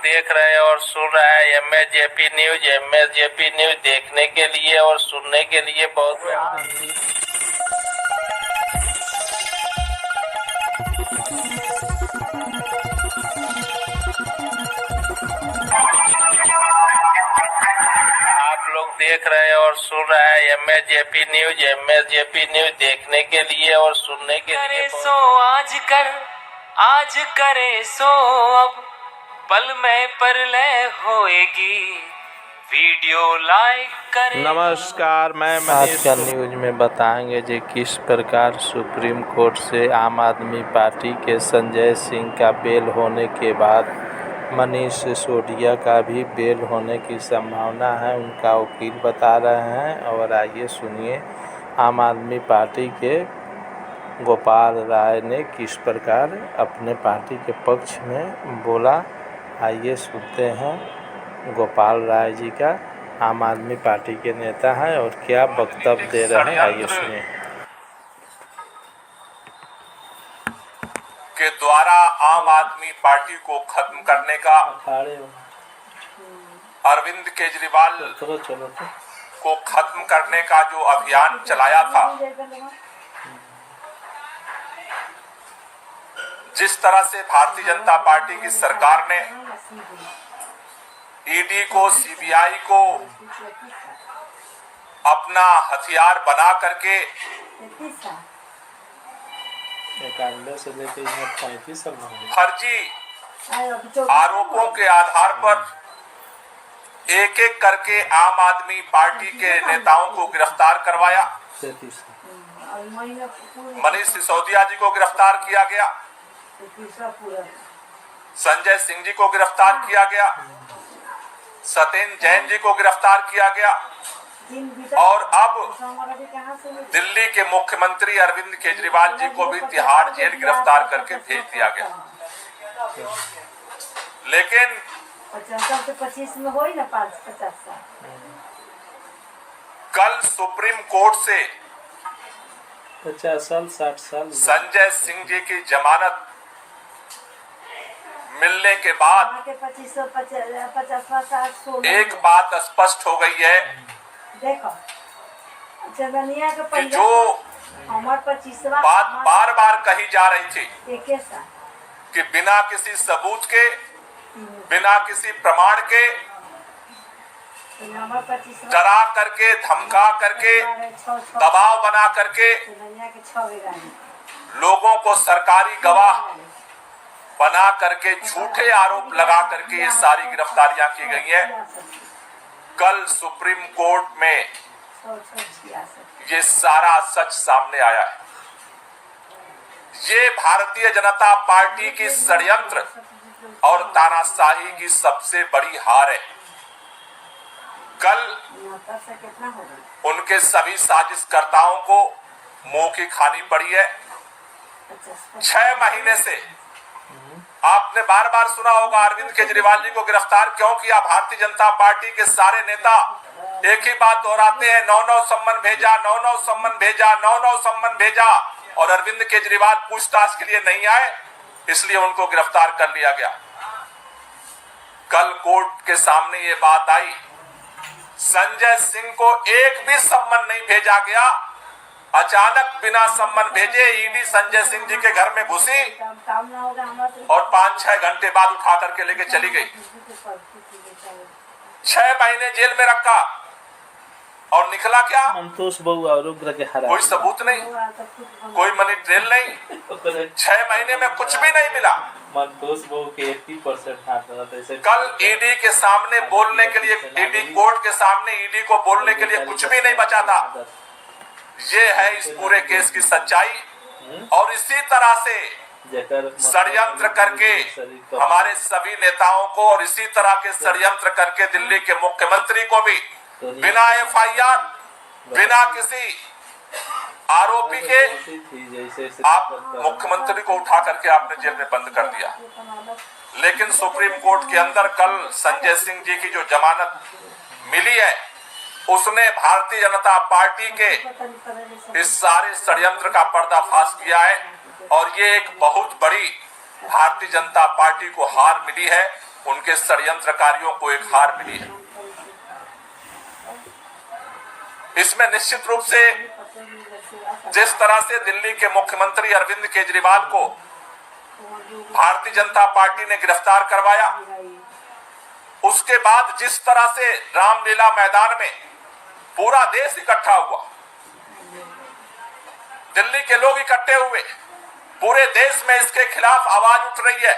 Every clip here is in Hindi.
देख रहे हैं और सुन रहे हैं MSJP न्यूज। MSJP न्यूज देखने के लिए और सुनने के लिए बहुत आप लोग देख रहे हैं और सुन रहे हैं MSJP न्यूज। MSJP न्यूज देखने के लिए और सुनने के लिए सो आज करे सो अब पल में परलय होएगी, वीडियो लाइक करें। नमस्कार, मैं आज का न्यूज में बताएंगे कि किस प्रकार सुप्रीम कोर्ट से आम आदमी पार्टी के संजय सिंह का बेल होने के बाद मनीष सिसोदिया का भी बेल होने की संभावना है, उनका वकील बता रहे हैं। और आइए सुनिए आम आदमी पार्टी के गोपाल राय ने किस प्रकार अपने पार्टी के पक्ष में बोला। आइए सुनते हैं गोपाल राय जी का, आम आदमी पार्टी के नेता हैं और क्या वक्तव्य दे रहे हैं। आइए सुनिए। के द्वारा आम आदमी पार्टी को खत्म करने का अरविंद केजरीवाल को खत्म करने का जो अभियान चलाया था, जिस तरह से भारतीय जनता पार्टी की सरकार ने ईडी को, सीबीआई को अपना हथियार बना करके फर्जी आरोपों के आधार पर एक एक करके आम आदमी पार्टी के नेताओं को गिरफ्तार करवाया। मनीष सिसोदिया जी को गिरफ्तार किया गया, संजय सिंह जी को गिरफ्तार किया गया, सत्येंद्र जैन जी को गिरफ्तार किया गया और अब दिल्ली के मुख्यमंत्री अरविंद केजरीवाल जी को भी तिहाड़ जेल गिरफ्तार करके भेज दिया गया। लेकिन 25 में हो ही ना 50 साल। कल सुप्रीम कोर्ट से 50 साल 60 साल संजय सिंह जी की जमानत मिलने के बाद एक बात स्पष्ट हो गई है कि जो बात बार बार कही जा रही थी कि बिना किसी सबूत के, बिना किसी प्रमाण के, डरा करके, धमका करके, दबाव बना करके लोगों को सरकारी गवाह बना करके झूठे आरोप लगा करके ये सारी गिरफ्तारियां की गई हैं। कल सुप्रीम कोर्ट में ये सारा सच सामने आया है। ये भारतीय जनता पार्टी की षड्यंत्र और तानाशाही की सबसे बड़ी हार है। कल उनके सभी साजिशकर्ताओं को मुंह की खानी पड़ी है। 6 महीने से आपने बार बार सुना होगा अरविंद केजरीवाल जी को गिरफ्तार क्यों किया। भारतीय जनता पार्टी के सारे नेता एक ही बात दोहराते हैं, 9-9 सम्मन भेजा, 9-9 सम्मन भेजा, 9-9 सम्मन भेजा, और अरविंद केजरीवाल पूछताछ के लिए नहीं आए, इसलिए उनको गिरफ्तार कर लिया गया। कल कोर्ट के सामने ये बात आई, संजय सिंह को एक भी सम्मन नहीं भेजा गया। अचानक बिना सम्मन भेजे ईडी संजय सिंह जी के घर में घुसी और 5-6 घंटे बाद उठा करके लेके चली गई। 6 महीने जेल में रखा और निकला क्या? संतोष बहु और उग्र के हरा कोई सबूत नहीं, कोई मनी ट्रेल नहीं, 6 महीने में कुछ भी नहीं मिला। संतोष बहु के 80% हाथ। कल ईडी के सामने बोलने के लिए, ईडी कोर्ट के सामने ईडी को बोलने के लिए कुछ भी नहीं बचा था। ये है इस पूरे केस की सच्चाई। और इसी तरह से षड्यंत्र करके हमारे सभी नेताओं को, और इसी तरह के षड्यंत्र करके दिल्ली के मुख्यमंत्री को भी बिना एफआईआर, बिना किसी आरोपी के आप मुख्यमंत्री को उठा करके आपने जेल में बंद कर दिया। लेकिन सुप्रीम कोर्ट के अंदर कल संजय सिंह जी की जो जमानत मिली है, उसने भारतीय जनता पार्टी के इस सारे षड्यंत्र का पर्दाफाश किया है। और ये एक बहुत बड़ी भारतीय जनता पार्टी को हार मिली है, उनके षड्यंत्रकारियों को एक हार मिली है। इसमें निश्चित रूप से जिस तरह से दिल्ली के मुख्यमंत्री अरविंद केजरीवाल को भारतीय जनता पार्टी ने गिरफ्तार करवाया, उसके बाद जिस तरह से रामलीला मैदान में पूरा देश इकट्ठा हुआ, दिल्ली के लोग इकट्ठे हुए, पूरे देश में इसके खिलाफ आवाज उठ रही है।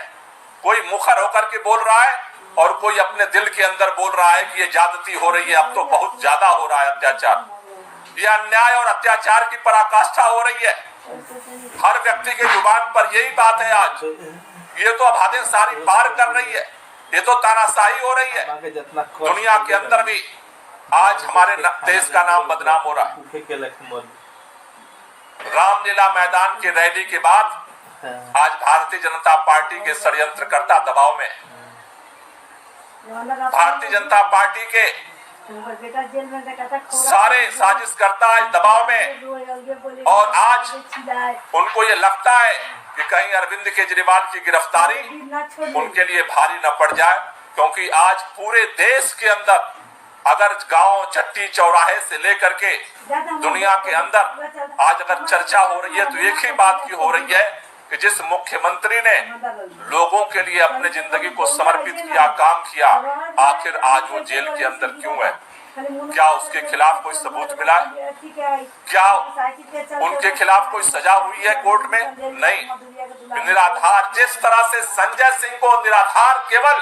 कोई मुखर होकर के बोल रहा है और कोई अपने दिल के अंदर बोल रहा है कि ये ज्यादती हो रही है, अब तो बहुत ज्यादा हो रहा है अत्याचार, ये अन्याय और अत्याचार की पराकाष्ठा हो रही है। हर व्यक्ति के जुबान पर यही बात है आज। ये तो अब हदें सारी पार कर रही है, ये तो तानाशाही हो रही है। दुनिया के अंदर भी आज हमारे देश का नाम बदनाम हो रहा है। रामलीला मैदान की रैली के बाद आज भारतीय जनता पार्टी के षड्यंत्रकर्ता दबाव में, भारतीय जनता पार्टी के सारे साजिशकर्ता आज दबाव में। और आज उनको ये लगता है कि कहीं अरविंद केजरीवाल की गिरफ्तारी उनके लिए भारी न पड़ जाए, क्योंकि आज पूरे देश के अंदर अगर गांव, चट्टी, चौराहे से लेकर के दुनिया के अंदर आज अगर चर्चा हो रही है तो एक ही बात की हो रही है कि जिस मुख्यमंत्री ने लोगों के लिए अपनी जिंदगी को समर्पित किया, काम किया, आखिर आज वो जेल के अंदर क्यों है? क्या उसके खिलाफ कोई सबूत मिला है? क्या उनके खिलाफ कोई सजा हुई है कोर्ट में? नहीं। निराधार, जिस तरह से संजय सिंह को निराधार केवल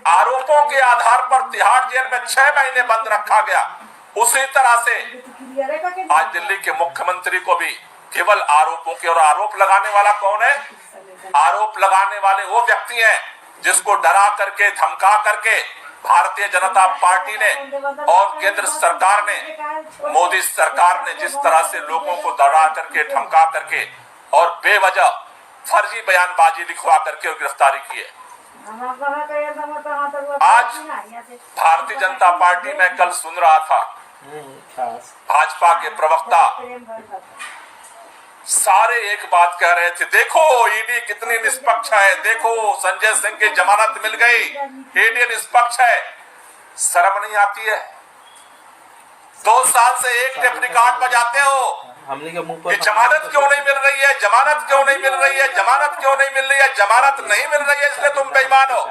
आरोपों के आधार पर तिहाड़ जेल में 6 महीने बंद रखा गया, उसी तरह से आज दिल्ली के मुख्यमंत्री को भी केवल आरोपों के, और आरोप लगाने वाला कौन है? आरोप लगाने वाले वो व्यक्ति हैं जिसको डरा करके, धमका करके भारतीय जनता पार्टी ने और केंद्र सरकार ने, मोदी सरकार ने जिस तरह से लोगों को डरा करके, धमका करके और बेवजह फर्जी बयानबाजी लिखवा करके गिरफ्तारी की है। आज भारतीय जनता पार्टी में कल सुन रहा था, भाजपा के प्रवक्ता सारे एक बात कह रहे थे, देखो ईडी कितनी निष्पक्ष है, देखो संजय सिंह की जमानत मिल गई, ईडी निष्पक्ष है। शर्म नहीं आती है? 2 साल से एक टेप रिकॉर्ड बजाते हो कि जमानत क्यों नहीं मिल रही है, जमानत क्यों नहीं मिल रही है, जमानत क्यों नहीं मिल रही है, जमानत नहीं मिल रही है इसलिए तुम बेईमान हो।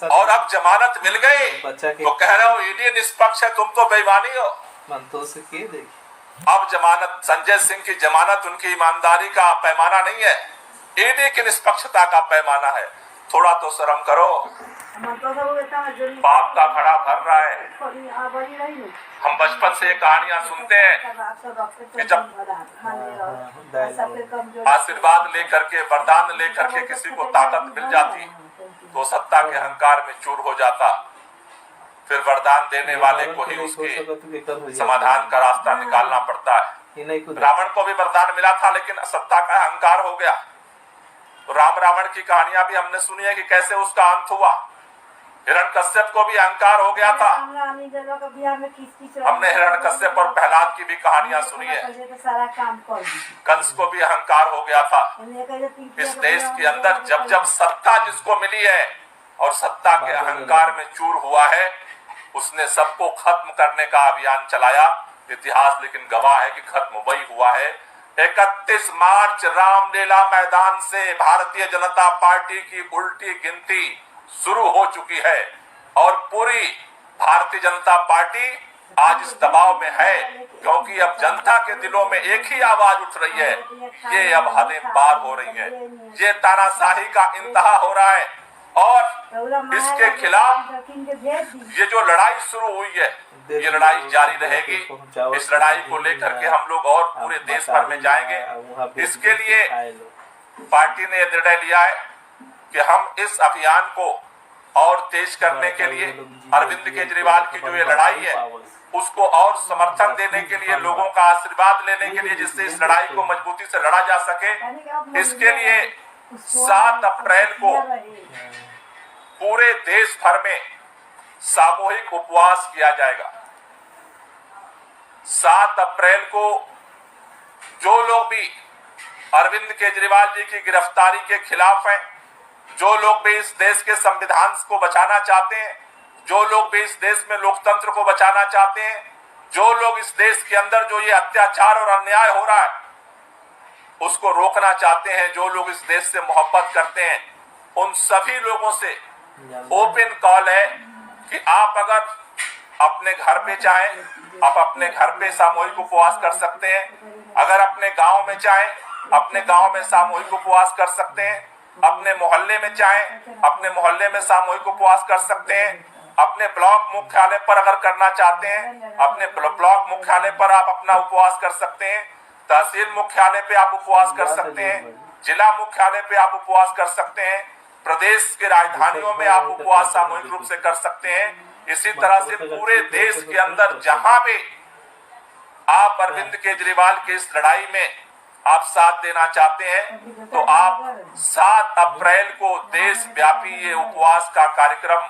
और अब जमानत मिल गई तो कह रहे हो ईडी निष्पक्ष है, तुम तो बेईमानी हो। अब जमानत, संजय सिंह की जमानत उनकी ईमानदारी का पैमाना नहीं है, ईडी की निष्पक्षता का पैमाना है। थोड़ा तो शर्म करो। बाप का घड़ा भर रहा है। हम बचपन से ये कहानियां सुनते हैं कि जब आशीर्वाद लेकर के, वरदान लेकर के किसी को ताकत मिल जाती तो सत्ता के अहंकार में चूर हो जाता, फिर वरदान देने वाले को ही उसके समाधान का रास्ता निकालना पड़ता है। रावण को भी वरदान मिला था लेकिन सत्ता का अहंकार हो गया। तो राम रावण की कहानियां भी हमने सुनी है कि कैसे उसका अंत हुआ। हिरण्यकश्यप को भी अहंकार हो गया था। हमने हिरण्यकश्यप और प्रहलाद की भी कहानियां सुनी है। कंस को भी अहंकार हो गया था। इस देश के अंदर जब जब सत्ता जिसको मिली है और सत्ता के अहंकार में चूर हुआ है, उसने सबको खत्म करने का अभियान चलाया। इतिहास लेकिन गवाह है कि खत्म वही हुआ है। 31 मार्च रामलीला मैदान से भारतीय जनता पार्टी की उल्टी गिनती शुरू हो चुकी है और पूरी भारतीय जनता पार्टी आज इस दबाव में है, क्योंकि अब जनता के दिलों में एक ही आवाज उठ रही है, ये अब हदें पार हो रही हैं, ये तानाशाही का इंतहा हो रहा है। और इसके खिलाफ ये जो लड़ाई शुरू हुई है, ये लड़ाई जारी रहेगी। इस लड़ाई को लेकर के हम लोग और पूरे देश भर में जाएंगे। इसके लिए पार्टी ने निर्णय लिया है कि हम इस अभियान को और तेज करने के लिए अरविंद केजरीवाल की जो ये लड़ाई है उसको और समर्थन देने के लिए, लोगों का आशीर्वाद लेने के लिए, जिससे इस लड़ाई को मजबूती से लड़ा जा सके, इसके लिए 7 अप्रैल को पूरे देश भर में सामूहिक उपवास किया जाएगा। 7 अप्रैल को जो लोग भी अरविंद केजरीवाल जी की गिरफ्तारी के खिलाफ हैं, जो लोग भी इस देश के संविधान को बचाना चाहते हैं, जो लोग भी इस देश में लोकतंत्र को बचाना चाहते हैं, जो लोग इस देश के अंदर जो ये अत्याचार और अन्याय हो रहा है उसको रोकना चाहते हैं, जो लोग इस देश से मोहब्बत करते हैं, उन सभी लोगों से ओपन कॉल है कि आप अगर अपने घर पे चाहें, आप अपने घर पे सामूहिक उपवास कर सकते हैं। अगर अपने गांव में चाहें, अपने गांव में सामूहिक उपवास कर सकते हैं। अपने मोहल्ले में चाहें, अपने मोहल्ले में सामूहिक उपवास कर सकते हैं। अपने ब्लॉक मुख्यालय पर अगर करना चाहते हैं, अपने ब्लॉक मुख्यालय पर आप अपना उपवास कर सकते हैं। तहसील मुख्यालय पे आप उपवास कर सकते हैं। जिला मुख्यालय पे आप उपवास कर सकते हैं। प्रदेश के राजधानियों में आप उपवास सामूहिक रूप से कर सकते हैं। इसी तरह से पूरे देश के अंदर जहां भी आप अरविंद केजरीवाल की इस लड़ाई में आप साथ देना चाहते हैं, तो आप 7 अप्रैल को देश व्यापी ये उपवास का कार्यक्रम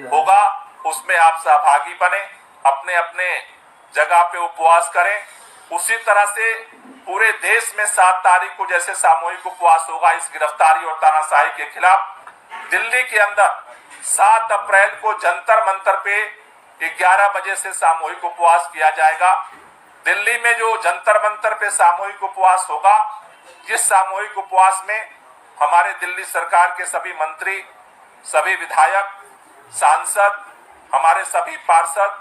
होगा, उसमें आप सहभागी बने, अपने अपने जगह पे उपवास करें। उसी तरह से पूरे देश में 7 तारीख को जैसे सामूहिक उपवास होगा इस गिरफ्तारी और तानाशाही के खिलाफ, दिल्ली के अंदर 7 अप्रैल को जंतर मंतर पे 11 बजे से सामूहिक उपवास किया जाएगा। दिल्ली में जो जंतर मंतर पे सामूहिक उपवास होगा, जिस सामूहिक उपवास में हमारे दिल्ली सरकार के सभी मंत्री, सभी विधायक, सांसद, हमारे सभी पार्षद,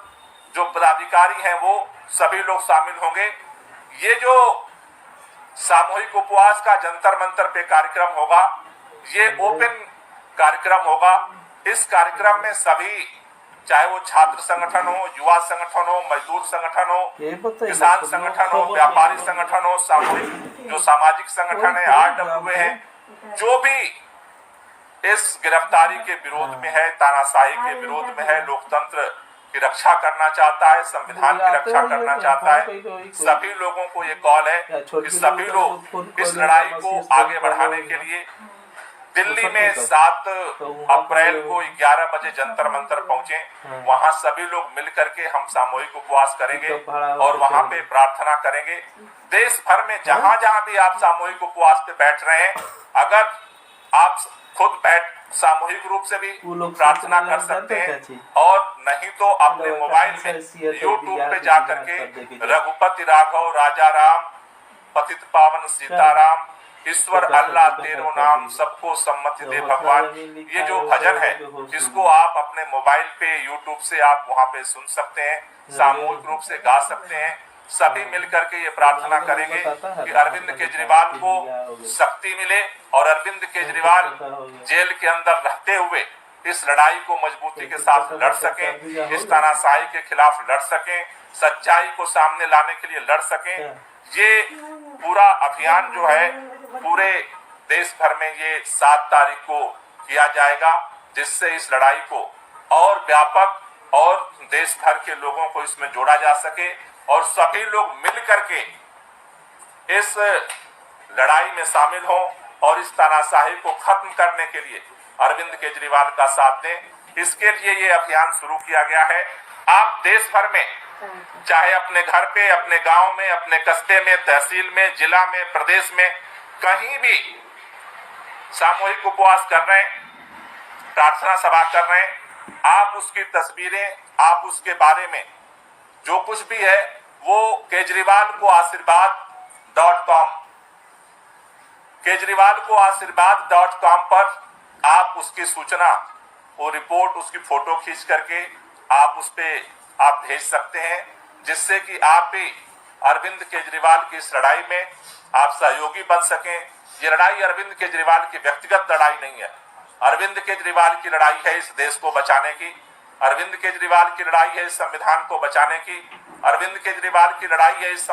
जो पदाधिकारी हैं वो सभी लोग शामिल होंगे। ये जो सामूहिक उपवास का जंतर मंतर पे कार्यक्रम होगा, ये ओपन कार्यक्रम होगा। इस कार्यक्रम में सभी, चाहे वो छात्र संगठन हो, युवा संगठन हो, मजदूर संगठन हो, किसान संगठन हो, व्यापारी संगठन हो, सामूहिक जो सामाजिक संगठन है, RWA है, जो भी इस गिरफ्तारी के विरोध में है, तानाशाही के विरोध में है, लोकतंत्र की रक्षा करना चाहता है, संविधान की रक्षा करना चाहता है, सभी लोगों को ये कॉल है कि सभी लोग इस लड़ाई को आगे बढ़ाने के लिए दिल्ली में 7 अप्रैल को 11 बजे जंतर मंतर पहुंचे। वहां सभी लोग मिल करके हम सामूहिक उपवास करेंगे और वहां पे प्रार्थना करेंगे। देश भर में जहां जहां भी आप सामूहिक उपवास पे बैठ रहे हैं, अगर आप खुद बैठ सामूहिक रूप से भी प्रार्थना कर सकते हैं, और नहीं तो अपने मोबाइल में YouTube पे जा करके रघुपति राघव राजा राम, पतित पावन सीताराम, ईश्वर अल्लाह तेरो नाम, सबको सम्मति दे भगवान, ये जो भजन है इसको आप अपने मोबाइल पे YouTube से आप वहां पे सुन सकते हैं, सामूहिक रूप से गा सकते हैं। सभी मिलकर के ये प्रार्थना करेंगे कि अरविंद केजरीवाल को शक्ति मिले और अरविंद केजरीवाल जेल के अंदर रहते हुए इस लड़ाई को मजबूती के साथ लड़ सकें, इस तानाशाही के खिलाफ लड़ सकें, सच्चाई को सामने लाने के लिए लड़ सकें। ये पूरा अभियान जो है पूरे देश भर में ये 7 तारीख को किया जाएगा, जिससे इस लड़ाई को और व्यापक और देश भर के लोगों को इसमें जोड़ा जा सके और सभी लोग मिल करके इस लड़ाई में शामिल हों और इस तानाशाही को खत्म करने के लिए अरविंद केजरीवाल का साथ दें। इसके लिए ये अभियान शुरू किया गया है। आप देश भर में, चाहे अपने घर पे, अपने गांव में, अपने कस्बे में, तहसील में, जिला में, प्रदेश में, कहीं भी सामूहिक उपवास कर रहे हैं, प्रार्थना सभा कर रहे हैं, आप उसकी तस्वीरें, आप उसके बारे में जो कुछ भी है वो केजरीवाल को आशीर्वाद.com केजरीवाल को आशीर्वाद.com पर आप उसकी सूचना, वो रिपोर्ट, उसकी फोटो खींच करके आप उस पर आप भेज सकते हैं, जिससे कि आप भी अरविंद केजरीवाल की इस लड़ाई में आप सहयोगी बन सकें। ये लड़ाई अरविंद केजरीवाल की व्यक्तिगत लड़ाई नहीं है, अरविंद केजरीवाल की लड़ाई है इस देश को बचाने की, अरविंद केजरीवाल की लड़ाई है इस संविधान को बचाने की, अरविंद केजरीवाल की लड़ाई है इस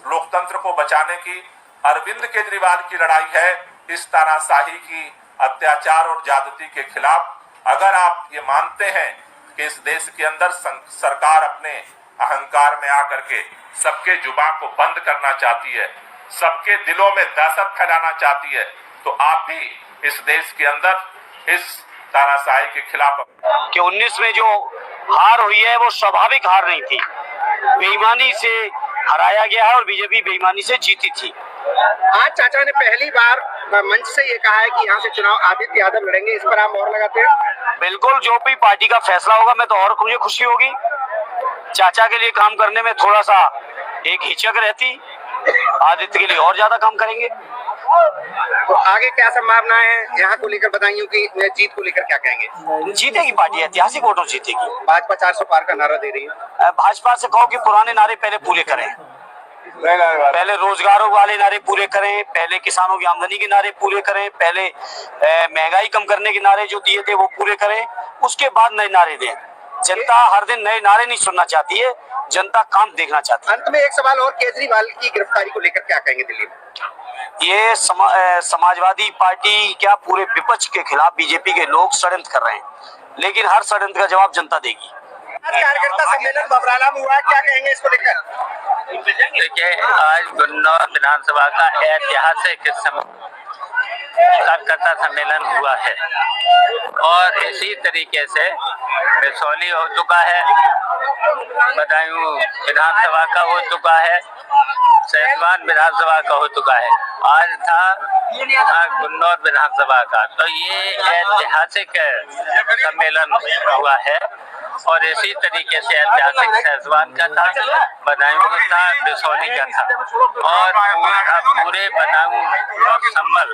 लोकतंत्र को बचाने की, अरविंद केजरीवाल की लड़ाई है इस तानाशाही की, अत्याचार और ज्यादती के खिलाफ। अगर आप ये मानते हैं कि इस देश के अंदर सरकार अपने अहंकार में आकर के सबके जुबान को बंद करना चाहती है, सबके दिलों में दहशत फैलाना चाहती है, तो आप भी इस देश के अंदर इस तानाशाही के खिलाफ कि 19 में जो हार हुई है वो स्वाभाविक हार नहीं थी, बेईमानी से हराया गया है और बीजेपी बेईमानी से जीती थी। आज चाचा ने पहली बार मंच से ये कहा है कि यहाँ से चुनाव आदित्य यादव लड़ेंगे, इस पर आप मोहर लगाते हैं? बिल्कुल, जो भी पार्टी का फैसला होगा मैं तो और मुझे खुशी होगी। चाचा के लिए काम करने में थोड़ा सा एक हिचक रहती, आदित्य के लिए और ज्यादा काम करेंगे। तो आगे क्या संभावना है यहाँ को लेकर, बताइए कि जीत को लेकर क्या कहेंगे? जीतेगी पार्टी, ऐतिहासिक वोटों जीतेगी। भाजपा 400 पार का नारा दे रही है। भाजपा से कहो कि पुराने नारे पहले पूरे करें, पहले रोजगारों वाले नारे पूरे करें, पहले किसानों की आमदनी के नारे पूरे करें, पहले महंगाई कम करने के नारे जो दिए थे वो पूरे करें, उसके बाद नए नारे दें। जनता हर दिन नए नारे नहीं सुनना चाहती है, जनता काम देखना चाहती है। अंत में एक सवाल और, केजरीवाल की गिरफ्तारी को लेकर क्या कहेंगे दिल्ली में? ये समाजवादी पार्टी क्या पूरे विपक्ष के खिलाफ बीजेपी के लोग षड्यंत्र कर रहे हैं, लेकिन हर षड्यंत्र का जवाब जनता देगी। कार्यकर्ता सम्मेलन बबराला में हुआ, क्या कहेंगे इसको लेकर? देखिए, आज गुन्नौर विधानसभा का ऐतिहासिक कार्यकर्ता सम्मेलन हुआ है और इसी तरीके से बिसौली हो चुका है, बदायूं विधानसभा का हो चुका है, सैजवान विधानसभा का हो चुका है, आज था गुन्नौर विधानसभा का। तो ये ऐतिहासिक सम्मेलन हुआ है और इसी तरीके से ऐतिहासिक सैजवान का था, बदायूं का था, बिसौली का था और पूरे बदायूं और संभल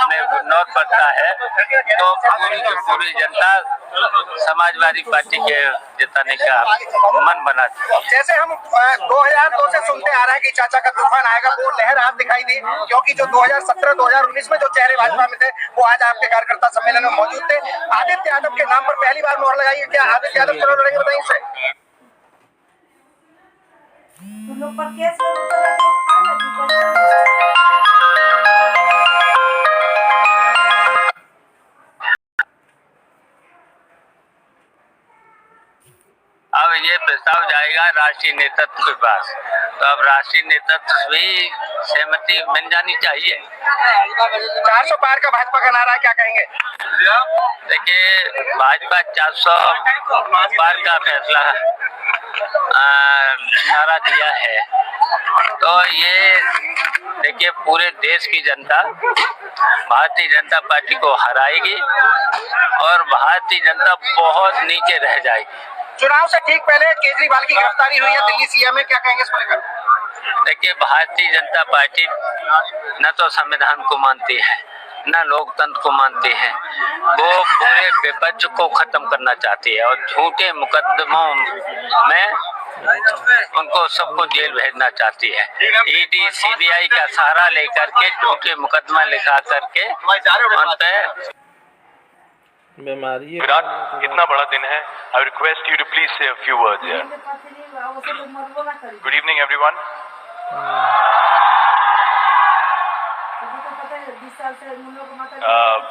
में गुन्नौर पड़ता है। तो पूरी जनता समाजवादी पार्टी के जिताने का मन बना। जैसे हम 2002 से सुनते आ रहे हैं कि चाचा का तूफान आएगा, वो लहर आज दिखाई दी, क्योंकि जो 2017-2019 में जो चेहरे भाजपा में थे वो आज आपके कार्यकर्ता सम्मेलन में मौजूद थे। आदित्य यादव के नाम पर पहली बार मोहर लगाई, क्या आदित्य यादव चुनाव लड़ेंगे, बताइए इसे? तुम लोग पर केस है, अब ये प्रस्ताव जाएगा राष्ट्रीय नेतृत्व के पास, तो अब राष्ट्रीय नेतृत्व भी सहमति मिल जानी चाहिए। 400 पार का भाजपा का नारा है, क्या कहेंगे? देखिए, भाजपा 400 पार का फैसला नारा दिया है, तो ये देखिए पूरे देश की जनता भारतीय जनता पार्टी को हराएगी और भारतीय जनता बहुत नीचे रह जाएगी। चुनाव से ठीक पहले केजरीवाल की गिरफ्तारी हुई है दिल्ली सीएम में, क्या कहेंगे इसको लेकर? देखिए, भारतीय जनता पार्टी न तो संविधान को मानती है न लोकतंत्र को मानती है, वो पूरे विपक्ष को खत्म करना चाहती है और झूठे मुकदमों में उनको सबको जेल भेजना चाहती है। ईडी सीबीआई का सहारा लेकर के झूठे मुकदमा लिखा करके उन पे बीमारी। विराट, इतना बड़ा दिन है, I request you to please say a few words here. Good evening everyone.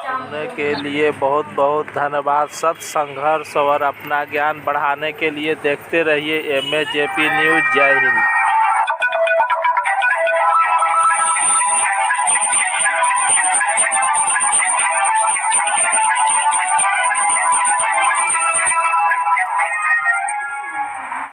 सुनने के लिए बहुत बहुत धन्यवाद। सत संघर्ष और अपना ज्ञान बढ़ाने के लिए देखते रहिए MAJP न्यूज़। जय हिंद।